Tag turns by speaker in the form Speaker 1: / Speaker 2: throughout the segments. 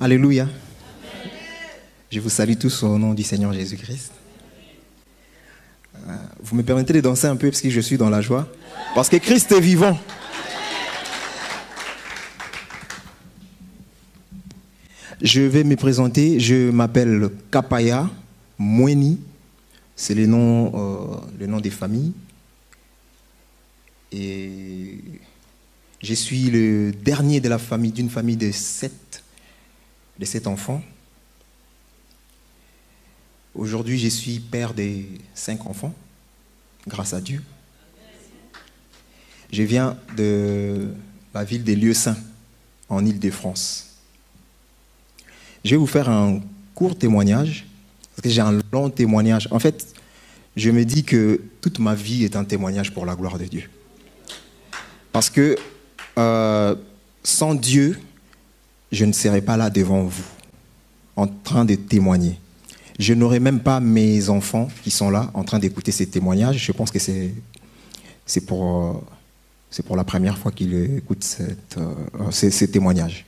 Speaker 1: Alléluia. Je vous salue tous au nom du Seigneur Jésus-Christ. Vous me permettez de danser un peu parce que je suis dans la joie. Parce que Christ est vivant. Je vais me présenter. Je m'appelle Kapaya Mweni. C'est le nom des familles. Et je suis le dernier de la famille, d'une famille de sept enfants. Aujourd'hui, je suis père de 5 enfants, grâce à Dieu. Je viens de la ville des Lieux Saints, en Île-de-France. Je vais vous faire un court témoignage, parce que j'ai un long témoignage. En fait, je me dis que toute ma vie est un témoignage pour la gloire de Dieu. Parce que sans Dieu, je ne serais pas là devant vous, en train de témoigner. Je n'aurais même pas mes enfants qui sont là, en train d'écouter ces témoignages. Je pense que c'est pour la première fois qu'ils écoutent ces témoignages.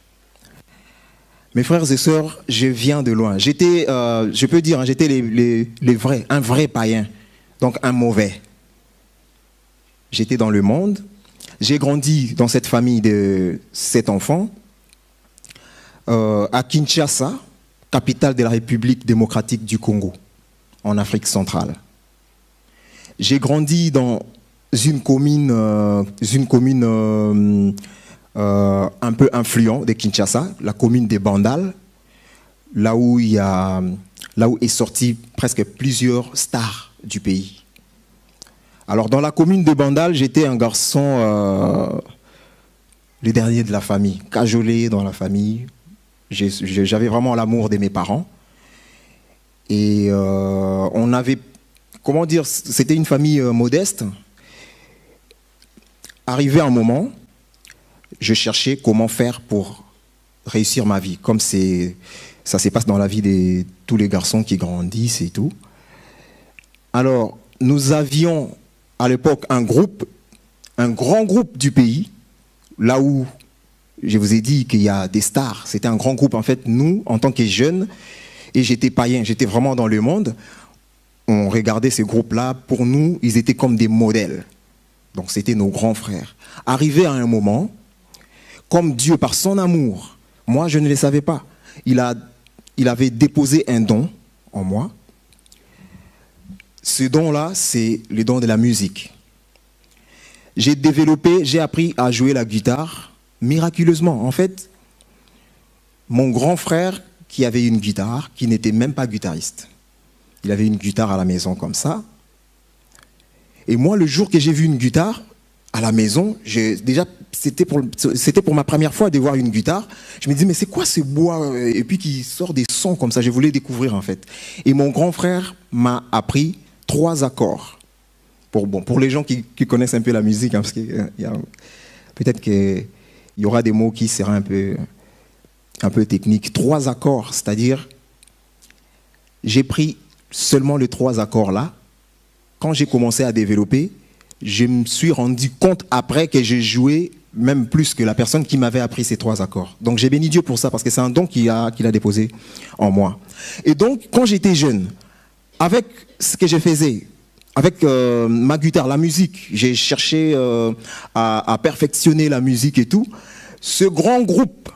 Speaker 1: Mes frères et sœurs, je viens de loin. J'étais, je peux dire, j'étais un vrai païen, donc un mauvais. J'étais dans le monde. J'ai grandi dans cette famille de 7 enfants, à Kinshasa, capitale de la République démocratique du Congo, en Afrique centrale. J'ai grandi dans une commune un peu influente de Kinshasa, la commune des Bandal, là où est sorti presque plusieurs stars du pays. Alors dans la commune de Bandal, j'étais un garçon, le dernier de la famille, cajolé dans la famille. J'avais vraiment l'amour de mes parents. Et on avait, comment dire, c'était une famille modeste. Arrivé un moment, je cherchais comment faire pour réussir ma vie, comme ça se passe dans la vie de tous les garçons qui grandissent et tout. Alors, nous avions à l'époque un grand groupe du pays, là où je vous ai dit qu'il y a des stars. C'était un grand groupe. En fait, nous, en tant que jeunes, et j'étais païen, j'étais vraiment dans le monde, on regardait ces groupes-là. Pour nous, ils étaient comme des modèles. Donc, c'était nos grands frères. Arrivé à un moment, comme Dieu, par son amour, moi, je ne le savais pas, il avait déposé un don en moi. Ce don-là, c'est le don de la musique. J'ai appris à jouer la guitare miraculeusement. En fait, mon grand frère qui avait une guitare, qui n'était même pas guitariste, il avait une guitare à la maison comme ça. Et moi, le jour que j'ai vu une guitare à la maison, c'était pour ma première fois de voir une guitare. Je me disais, mais c'est quoi ce bois? Et puis qui sort des sons comme ça. Je voulais découvrir en fait. Et mon grand frère m'a appris 3 accords. Pour les gens qui connaissent un peu la musique, hein, parce que peut-être qu'il y aura des mots qui seront un peu techniques. 3 accords, c'est-à-dire, j'ai pris seulement les 3 accords là. Quand j'ai commencé à développer, je me suis rendu compte après que j'ai joué même plus que la personne qui m'avait appris ces 3 accords. Donc j'ai béni Dieu pour ça, parce que c'est un don qu'il a déposé en moi. Et donc, quand j'étais jeune, avec ce que je faisais, avec ma guitare, la musique, j'ai cherché à perfectionner la musique et tout. Ce grand groupe,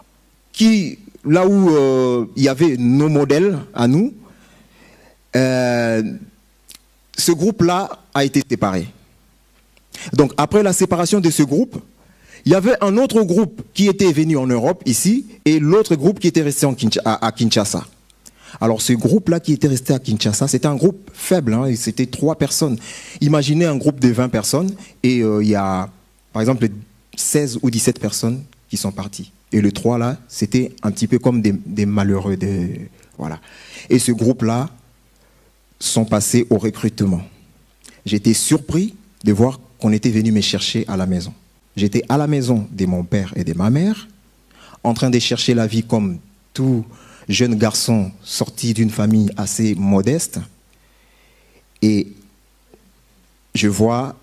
Speaker 1: là où il y avait nos modèles à nous, ce groupe-là a été séparé. Donc après la séparation de ce groupe, il y avait un autre groupe qui était venu en Europe, ici, et l'autre groupe qui était resté à Kinshasa. Alors ce groupe-là qui était resté à Kinshasa, c'était un groupe faible, hein, c'était 3 personnes. Imaginez un groupe de 20 personnes, et il y a, par exemple, 16 ou 17 personnes qui sont parties. Et le 3 là, c'était un petit peu comme des malheureux. Voilà. Et ce groupe-là sont passés au recrutement. J'étais surpris de voir qu'on était venu me chercher à la maison. J'étais à la maison de mon père et de ma mère, en train de chercher la vie comme tout jeune garçon sorti d'une famille assez modeste. Et je vois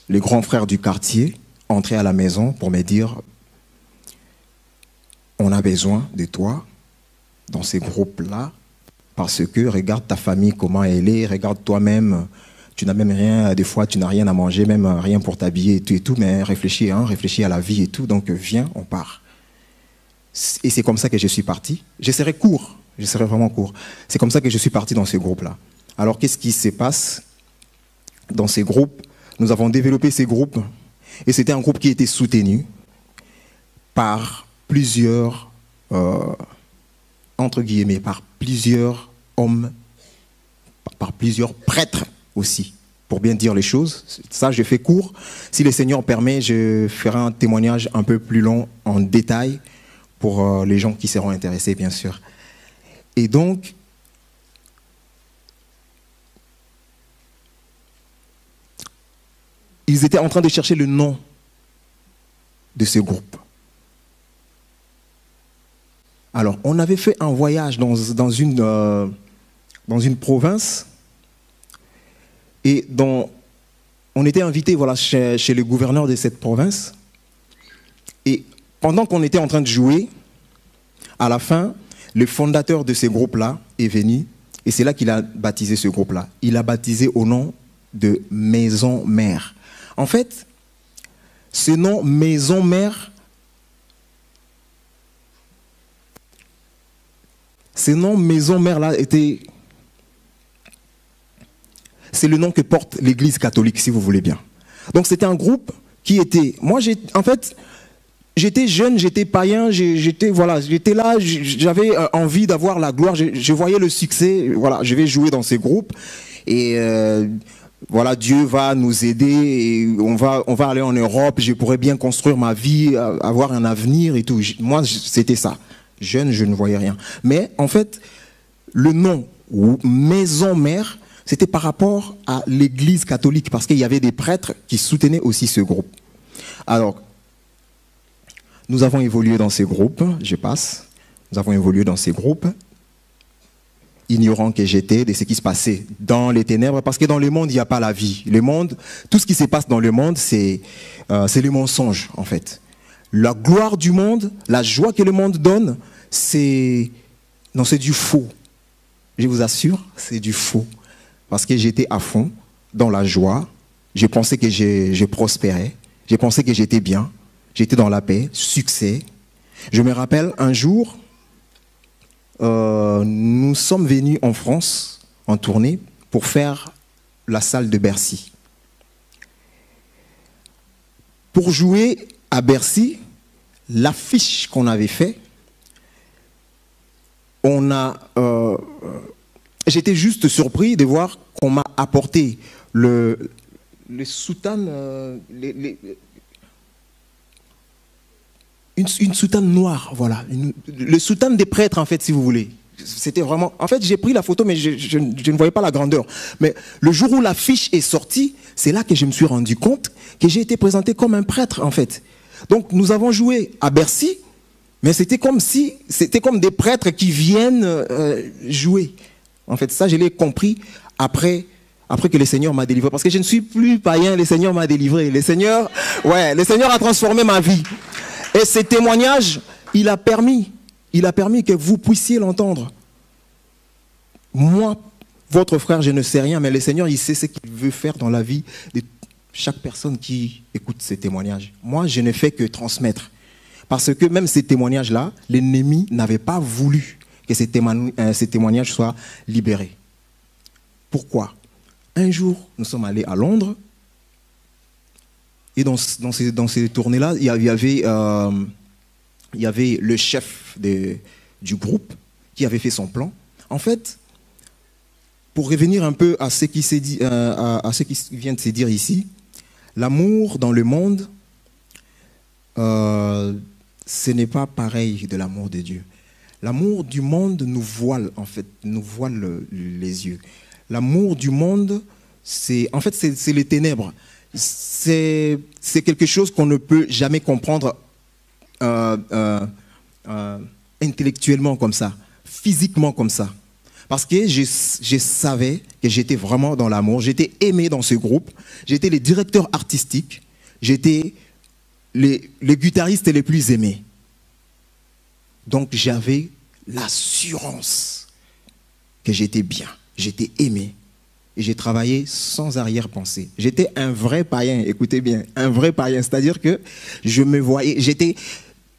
Speaker 1: le grand frère du quartier entrer à la maison pour me dire on a besoin de toi dans ces groupes-là, parce que regarde ta famille, comment elle est, regarde toi-même, tu n'as même rien, des fois tu n'as rien à manger, même rien pour t'habiller et tout, mais réfléchis, hein, réfléchis à la vie et tout, donc viens, on part. Et c'est comme ça que je suis parti. Je serai vraiment court. C'est comme ça que je suis parti dans ce groupe-là. Alors qu'est-ce qui se passe dans ces groupes? Nous avons développé ces groupes, et c'était un groupe qui était soutenu par plusieurs, entre guillemets, par plusieurs hommes, par plusieurs prêtres aussi, pour bien dire les choses. Ça, je fais court. Si le Seigneur permet, je ferai un témoignage un peu plus long en détail pour les gens qui seront intéressés, bien sûr. Et donc, ils étaient en train de chercher le nom de ce groupe. Alors, on avait fait un voyage dans une province et on était invité voilà, chez le gouverneur de cette province. Et pendant qu'on était en train de jouer, à la fin, le fondateur de ce groupe-là est venu et c'est là qu'il a baptisé ce groupe-là. Il a baptisé au nom de Maison Mère. En fait, ce nom Maison Mère, ce nom Maison Mère là c'est le nom que porte l'Église catholique, si vous voulez bien. Donc c'était un groupe qui était, en fait, j'étais jeune, j'étais païen, j'étais là, j'avais envie d'avoir la gloire, je voyais le succès, voilà, je vais jouer dans ces groupes et voilà, Dieu va nous aider et on va aller en Europe, je pourrais bien construire ma vie, avoir un avenir et tout. Moi, c'était ça. Jeune, je ne voyais rien. Mais en fait, le nom Maison Mère, c'était par rapport à l'Église catholique, parce qu'il y avait des prêtres qui soutenaient aussi ce groupe. Alors, nous avons évolué dans ces groupes, nous avons évolué dans ces groupes, ignorant que j'étais de ce qui se passait dans les ténèbres, parce que dans le monde, il n'y a pas la vie. Le monde, tout ce qui se passe dans le monde, c'est le mensonge, en fait. La gloire du monde, la joie que le monde donne, c'est du faux. Je vous assure, c'est du faux. Parce que j'étais à fond dans la joie, je pensais que je prospérais, je pensais que j'étais bien, j'étais dans la paix, succès. Je me rappelle un jour, nous sommes venus en France en tournée pour faire la salle de Bercy. Pour jouer à Bercy, l'affiche qu'on avait fait, j'étais juste surpris de voir qu'on m'a apporté le soutane, une soutane noire, voilà. Le soutane des prêtres, en fait, si vous voulez. C'était vraiment... En fait, j'ai pris la photo, mais je ne voyais pas la grandeur. Mais le jour où l'affiche est sortie, c'est là que je me suis rendu compte que j'ai été présenté comme un prêtre, en fait. Donc, nous avons joué à Bercy, mais c'était comme des prêtres qui viennent jouer. En fait, ça, je l'ai compris après que le Seigneur m'a délivré. Parce que je ne suis plus païen, le Seigneur m'a délivré. Le Seigneur a transformé ma vie. Et ce témoignage, il a permis que vous puissiez l'entendre. Moi, votre frère, je ne sais rien, mais le Seigneur, il sait ce qu'il veut faire dans la vie de chaque personne qui écoute ces témoignages. Moi, je ne fais que transmettre. Parce que même ces témoignages-là, l'ennemi n'avait pas voulu que ces témoignages soient libérés. Pourquoi? Un jour, nous sommes allés à Londres, et dans ces tournées-là, il y avait le chef du groupe qui avait fait son plan. En fait, pour revenir un peu à ce qui vient de se dire ici, l'amour dans le monde, ce n'est pas pareil de l'amour de Dieu. L'amour du monde nous voile, en fait, les yeux. L'amour du monde, c'est les ténèbres. C'est quelque chose qu'on ne peut jamais comprendre intellectuellement comme ça, physiquement comme ça. Parce que je savais que j'étais vraiment dans l'amour, j'étais aimé dans ce groupe, j'étais le directeur artistique, j'étais les guitaristes les plus aimés. Donc j'avais l'assurance que j'étais bien, j'étais aimé. Et j'ai travaillé sans arrière-pensée. J'étais un vrai païen, écoutez bien, un vrai païen. C'est-à-dire que je me voyais,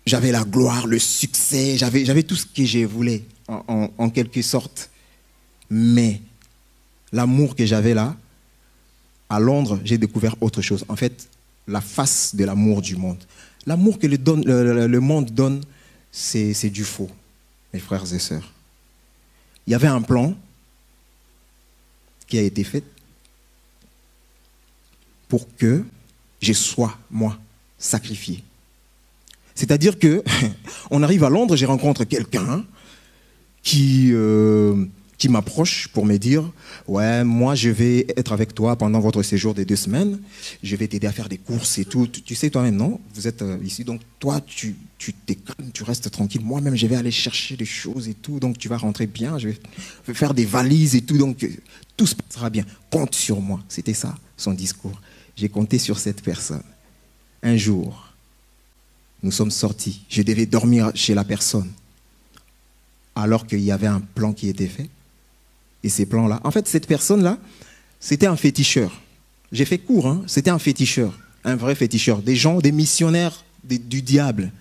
Speaker 1: j'avais la gloire, le succès, j'avais tout ce que je voulais, en quelque sorte. Mais l'amour que j'avais là, à Londres, j'ai découvert autre chose. En fait, la face de l'amour du monde. L'amour que le monde donne, c'est du faux, mes frères et sœurs. Il y avait un plan qui a été fait pour que je sois, moi, sacrifié. C'est-à-dire que on arrive à Londres, je rencontre quelqu'un qui m'approche pour me dire « Ouais, moi, je vais être avec toi pendant votre séjour de 2 semaines. Je vais t'aider à faire des courses et tout. Tu sais toi-même, non? Vous êtes ici, donc toi, tu t'es calme, tu restes tranquille. Moi-même, je vais aller chercher des choses et tout. Donc, tu vas rentrer bien. Je vais faire des valises et tout. Donc, tout se passera bien. Compte sur moi. » C'était ça, son discours. J'ai compté sur cette personne. Un jour, nous sommes sortis. Je devais dormir chez la personne. Alors qu'il y avait un plan qui était fait. Et ces plans-là, en fait, cette personne-là, c'était un féticheur. J'ai fait court, hein. C'était un féticheur, un vrai féticheur. Des gens, des missionnaires du diable.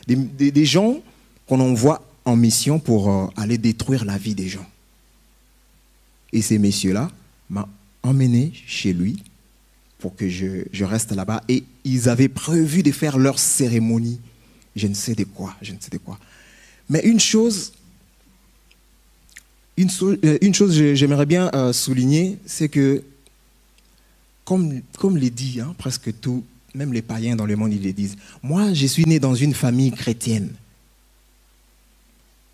Speaker 1: Des gens qu'on envoie en mission pour aller détruire la vie des gens. Et ces messieurs-là m'ont emmené chez lui pour que je reste là-bas. Et ils avaient prévu de faire leur cérémonie. Je ne sais de quoi. Mais une chose que j'aimerais bien souligner, c'est que, comme les dit, hein, presque tout, même les païens dans le monde, ils le disent. Moi, je suis né dans une famille chrétienne.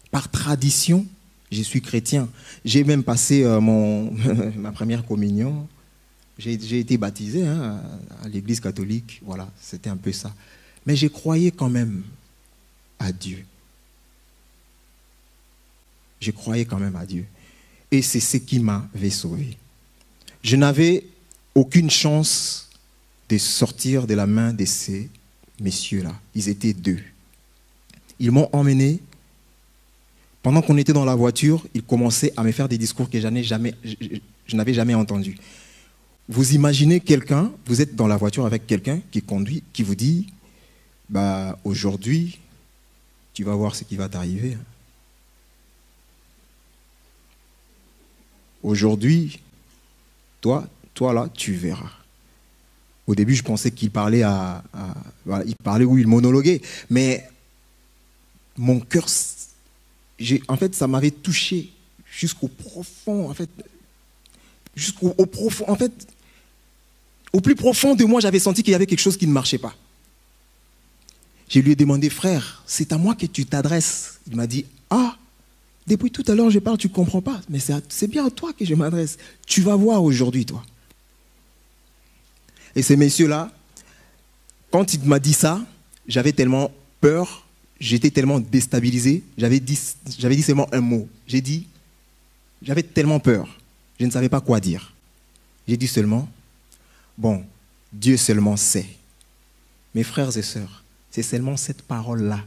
Speaker 1: Par tradition, je suis chrétien. J'ai même passé ma première communion. J'ai été baptisé, hein, à l'église catholique. Voilà, c'était un peu ça. Mais je croyais quand même à Dieu. Je croyais quand même à Dieu. Et c'est ce qui m'avait sauvé. Je n'avais aucune chance de sortir de la main de ces messieurs-là. Ils étaient 2. Ils m'ont emmené. Pendant qu'on était dans la voiture, ils commençaient à me faire des discours que je n'avais jamais entendus. Vous imaginez quelqu'un, vous êtes dans la voiture avec quelqu'un qui conduit, qui vous dit « Aujourd'hui, tu vas voir ce qui va t'arriver. » Aujourd'hui, toi là, tu verras. Au début, je pensais qu'il parlait il parlait où il monologuait. Mais mon cœur, en fait, ça m'avait touché jusqu'au profond. En fait, profond. En fait, au plus profond de moi, j'avais senti qu'il y avait quelque chose qui ne marchait pas. Je lui ai demandé, frère, c'est à moi que tu t'adresses. Il m'a dit, depuis tout à l'heure, je parle, tu ne comprends pas. Mais c'est bien à toi que je m'adresse. Tu vas voir aujourd'hui, toi. Et ces messieurs-là, quand il m'a dit ça, j'avais tellement peur, j'étais tellement déstabilisé. J'avais dit seulement un mot. J'avais tellement peur. Je ne savais pas quoi dire. J'ai dit seulement, bon, Dieu seulement sait. Mes frères et sœurs, c'est seulement cette parole-là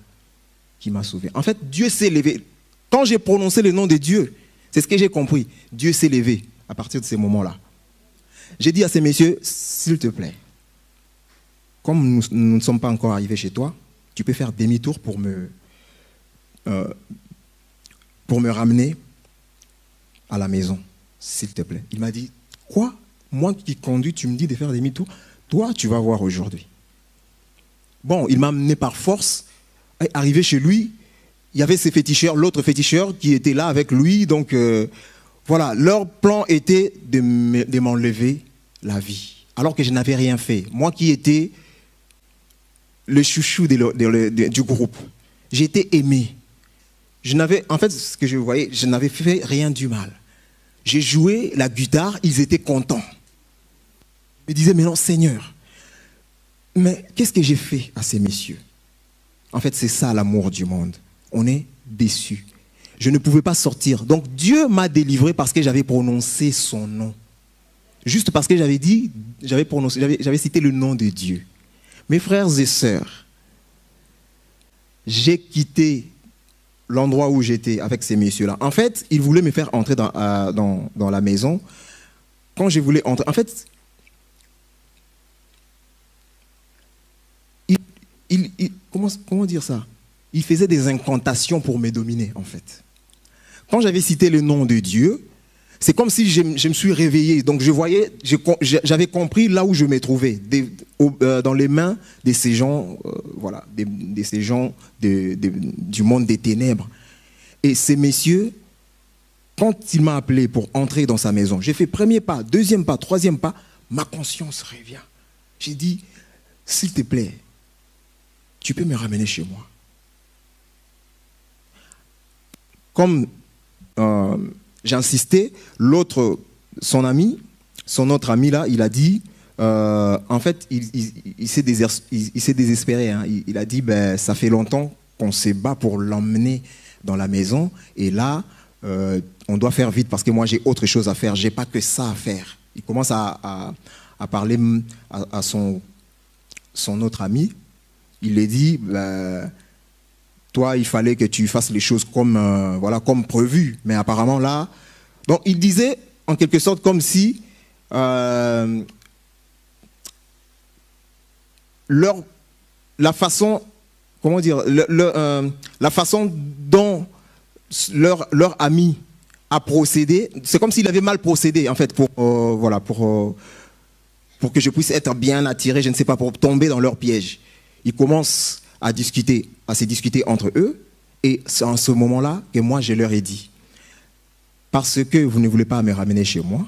Speaker 1: qui m'a sauvé. En fait, Dieu s'est levé. Quand j'ai prononcé le nom de Dieu, c'est ce que j'ai compris. Dieu s'est levé à partir de ces moments-là. J'ai dit à ces messieurs, s'il te plaît, comme nous ne sommes pas encore arrivés chez toi, tu peux faire demi-tour pour me ramener à la maison, s'il te plaît. Il m'a dit, quoi? Moi qui conduis, tu me dis de faire demi-tour? Toi, tu vas voir aujourd'hui. Bon, il m'a amené par force. Arrivé chez lui, il y avait ces féticheurs, l'autre féticheur qui était là avec lui. Donc, voilà, leur plan était de m'enlever la vie. Alors que je n'avais rien fait. Moi qui étais le chouchou du groupe. J'étais aimé. En fait, ce que je voyais, je n'avais fait rien du mal. J'ai joué la guitare, ils étaient contents. Ils me disaient, mais non, Seigneur, mais qu'est-ce que j'ai fait à ces messieurs? En fait, c'est ça l'amour du monde. On est déçus. Je ne pouvais pas sortir. Donc Dieu m'a délivré parce que j'avais prononcé son nom. Juste parce que j'avais cité le nom de Dieu. Mes frères et sœurs, j'ai quitté l'endroit où j'étais avec ces messieurs-là. En fait, ils voulaient me faire entrer dans la maison. Quand je voulais entrer, en fait, comment dire ça? Ils faisaient des incantations pour me dominer, en fait. Quand j'avais cité le nom de Dieu, c'est comme si je me suis réveillé. Donc j'avais compris là où je me trouvais, dans les mains de ces gens, voilà, de ces gens du monde des ténèbres. Et ces messieurs, quand il m'a appelé pour entrer dans sa maison, j'ai fait premier pas, deuxième pas, troisième pas, ma conscience revient. J'ai dit, s'il te plaît, tu peux me ramener chez moi. Comme j'insistais, son autre ami là, il a dit, en fait, il s'est désespéré. Hein. Il a dit, ben, ça fait longtemps qu'on se bat pour l'emmener dans la maison, et là, on doit faire vite parce que moi j'ai autre chose à faire, j'ai pas que ça à faire. Il commence à parler à son autre ami. Il lui dit, ben, toi, il fallait que tu fasses les choses comme, voilà, comme prévu. Mais apparemment, là... Donc, il disait, en quelque sorte, comme si la façon... Comment dire? La façon dont leur ami a procédé, c'est comme s'il avait mal procédé, en fait, voilà, pour que je puisse être bien attiré, je ne sais pas, pour tomber dans leur piège. Ils commencent à se discuter entre eux, et c'est en ce moment-là que moi je leur ai dit, parce que vous ne voulez pas me ramener chez moi,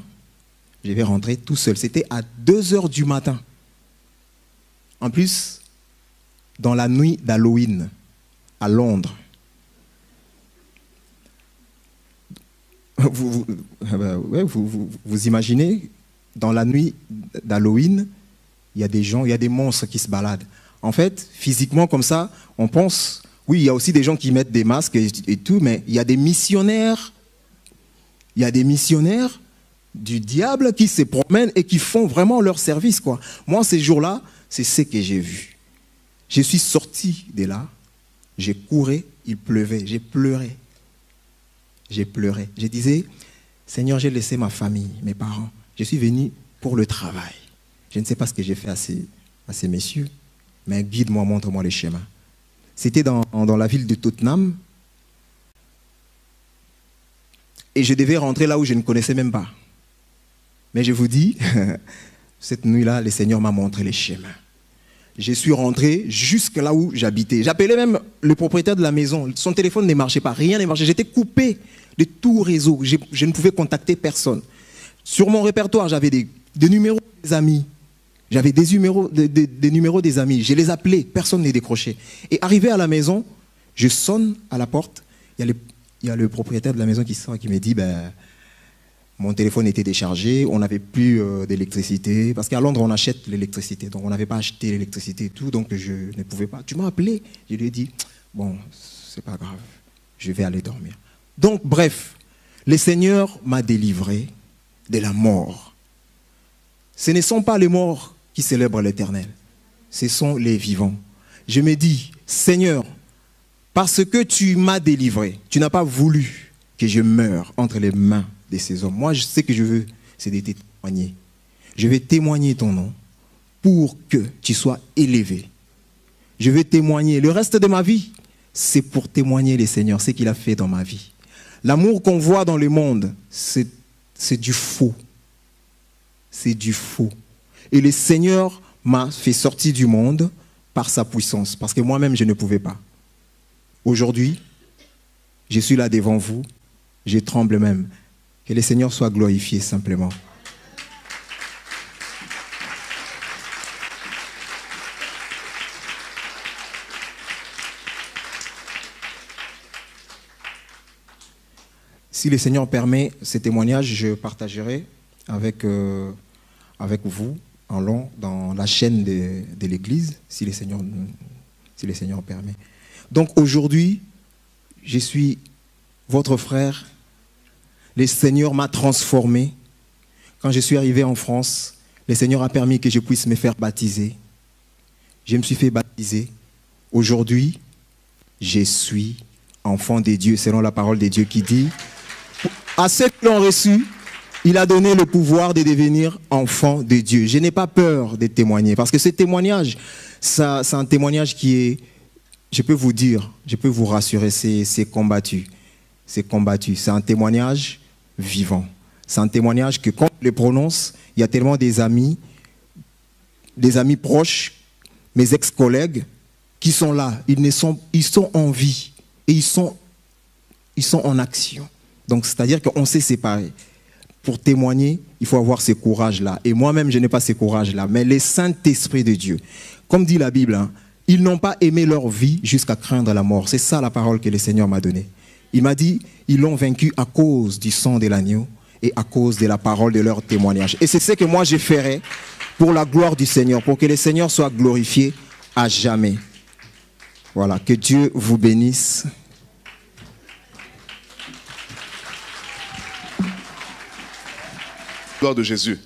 Speaker 1: je vais rentrer tout seul. C'était à 2h du matin. En plus, dans la nuit d'Halloween, à Londres. Vous imaginez, dans la nuit d'Halloween, il y a des gens, il y a des monstres qui se baladent. En fait, physiquement comme ça, on pense, oui, il y a aussi des gens qui mettent des masques et tout, mais il y a des missionnaires, du diable qui se promènent et qui font vraiment leur service, quoi. Moi, ces jours-là, c'est ce que j'ai vu. Je suis sorti de là, j'ai couru, il pleuvait, j'ai pleuré. J'ai pleuré. Je disais, Seigneur, j'ai laissé ma famille, mes parents. Je suis venu pour le travail. Je ne sais pas ce que j'ai fait à ces messieurs, mais guide-moi, montre-moi les chemins. C'était dans la ville de Tottenham. Et je devais rentrer là où je ne connaissais même pas. Mais je vous dis, cette nuit-là, le Seigneur m'a montré les chemins. Je suis rentré jusque là où j'habitais. J'appelais même le propriétaire de la maison. Son téléphone ne marchait pas, rien ne marchait. J'étais coupé de tout réseau. Je ne pouvais contacter personne. Sur mon répertoire, j'avais des numéros des amis. J'avais des numéros des amis. Je les appelais, personne ne décrochait. Et arrivé à la maison, je sonne à la porte. Il y a le propriétaire de la maison qui sort et qui me dit, ben, mon téléphone était déchargé, on n'avait plus d'électricité. Parce qu'à Londres, on achète l'électricité. Donc, on n'avait pas acheté l'électricité et tout. Donc, je ne pouvais pas. Tu m'as appelé. Je lui ai dit, bon, c'est pas grave. Je vais aller dormir. Donc, bref, le Seigneur m'a délivré de la mort. Ce ne sont pas les morts qui célèbrent l'Éternel. Ce sont les vivants. Je me dis, Seigneur, parce que tu m'as délivré, tu n'as pas voulu que je meure entre les mains de ces hommes. Moi, ce que je veux, c'est de te témoigner. Je vais témoigner ton nom pour que tu sois élevé. Je vais témoigner. Le reste de ma vie, c'est pour témoigner le Seigneur, ce qu'il a fait dans ma vie. L'amour qu'on voit dans le monde, c'est du faux. C'est du faux. Et le Seigneur m'a fait sortir du monde par sa puissance, parce que moi-même, je ne pouvais pas. Aujourd'hui, je suis là devant vous, je tremble même. Que le Seigneur soit glorifié simplement. Si le Seigneur permet ces témoignages, je partagerai avec vous en long dans la chaîne de l'Église, si le Seigneur permet. Donc aujourd'hui, je suis votre frère. Le Seigneur m'a transformé. Quand je suis arrivé en France, le Seigneur a permis que je puisse me faire baptiser. Je me suis fait baptiser. Aujourd'hui, je suis enfants de Dieu, selon la parole de Dieu qui dit, à ceux qui l'ont reçu, il a donné le pouvoir de devenir enfants de Dieu. Je n'ai pas peur de témoigner, parce que ce témoignage, c'est un témoignage qui est, je peux vous dire, je peux vous rassurer, c'est combattu. C'est combattu. C'est un témoignage vivant. C'est un témoignage que quand je le prononce, il y a tellement des amis proches, mes ex-collègues, qui sont là. Ils sont en vie et ils sont en action. Donc, c'est-à-dire qu'on s'est séparés. Pour témoigner, il faut avoir ce courage-là. Et moi-même, je n'ai pas ce courage-là. Mais les Saint-Esprit de Dieu, comme dit la Bible, hein, ils n'ont pas aimé leur vie jusqu'à craindre la mort. C'est ça la parole que le Seigneur m'a donnée. Il m'a dit, ils l'ont vaincu à cause du sang de l'agneau et à cause de la parole de leur témoignage. Et c'est ce que moi je ferai pour la gloire du Seigneur, pour que le Seigneur soit glorifié à jamais. Voilà, que Dieu vous bénisse.
Speaker 2: Gloire de Jésus.